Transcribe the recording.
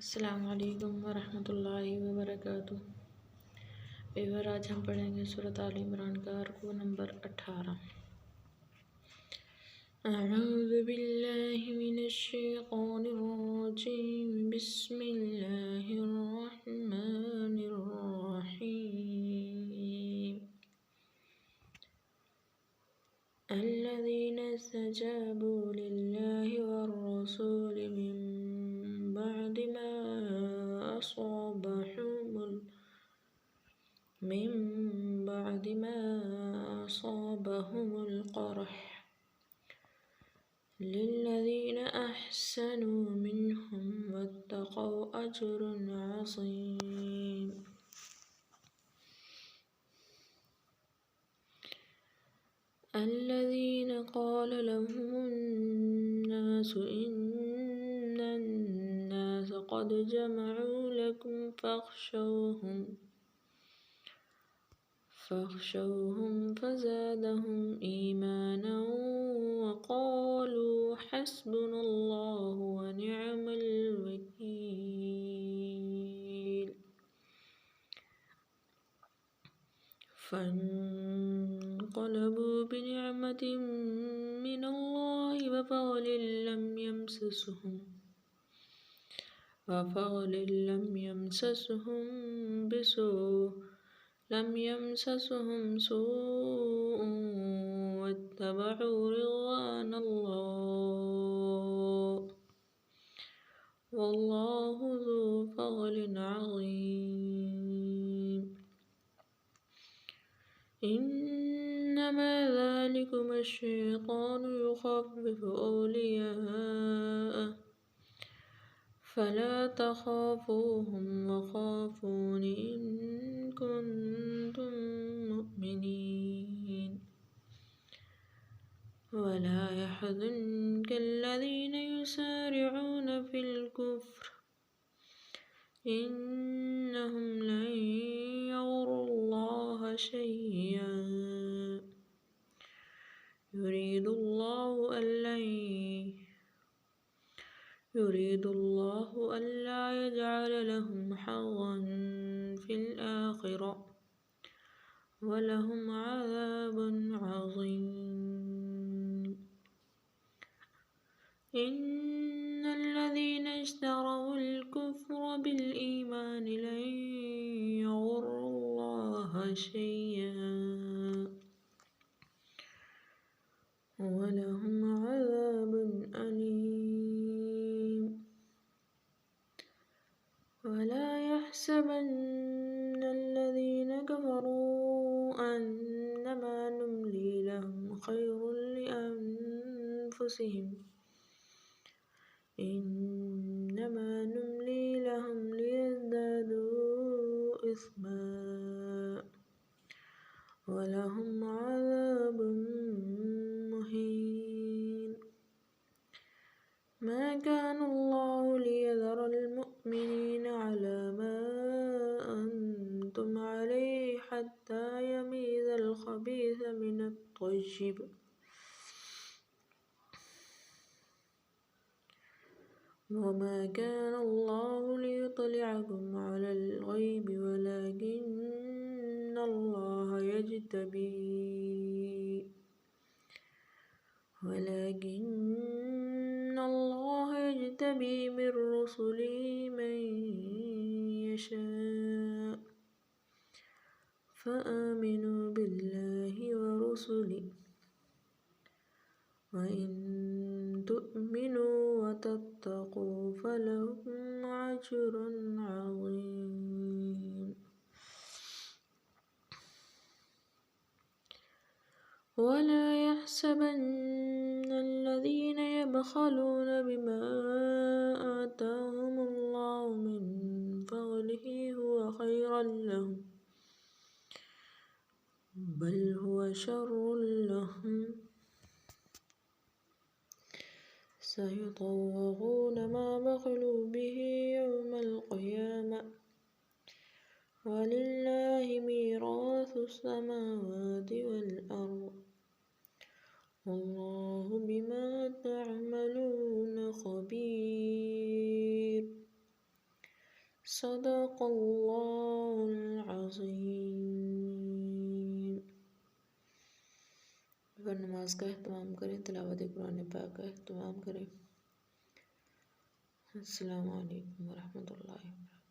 अस्सलामुअलैकुम वरहमतुल्लाहि वबरकातुह। पेवर आज हम पढ़ेंगे सूरत आल इमरान का रुकू नंबर 18। अऊज़ु बिल्लाहि मिनश शैतानिर रजीम बिस्मिल्लाहिर रहमानिर रहीम। अल्लज़ीना इस्तजाबू लिल्लाहि वर्रसूलि मिन बअदि मा असाबहुमुल क़रह लिल्लज़ीना अहसनू मिनहुम वत्तक़ौ अज्रुन अज़ीम। الذين قال لهم الناس إن الناس قد جمعوا لكم فاخشوهم فزادهم إيمانا وقالوا حسبنا الله ونعم الوكيل. فانقلبوا بنعمة من الله وفضل لم يمسسهم سوء واتبعوا رضوان الله والله ذو فضل عظيم. إنما ذلكم الشيطان يخوف أولياءه فلا تخافوهم وخافون إن كنتم مؤمنين. ولا يحزنك الذين يسارعون في الكفر إنهم لن يضروا الله شيئا يريد الله ألا يجعل لهم حظا في الآخرة ولهم عذاب عظيم. إن الذين اشتروا الكفر بالإيمان لن يضروا الله شيئا ولهم عذاب أليم. ولا يحسبن الذين كفروا أنما نملي لهم خير لأنفسهم إنما نملي لهم ليزدادوا إثما ولهم عذاب مهين. ما كان الله ليذر المؤمنين على ما أنتم عليه حتى يميز الخبيث من الطيب وما كان الله ليطلعكم على الغيب ولكن الله يجتبي من رسله من يشاء فآمنوا بالله ورسله وإن تؤمنوا وتتقوا فلكم أجر عظيم. ولا يحسبن الذين يبخلون بما آتاهم الله من فضله هو خيرا لهم بل هو شر لهم سيطوقون ما بخلوا به يوم القيامة ولله ميراث السماوات والأرض والله بما تعملون خبير. सदक़ल्लाहुल अज़ीम। फिर नमाज का एहतमाम करें, तिलावत कुरान पाक का एहतमाम करें। अस्सलामु अलैकुम वरहमतुल्लाहि वबरकातुहू।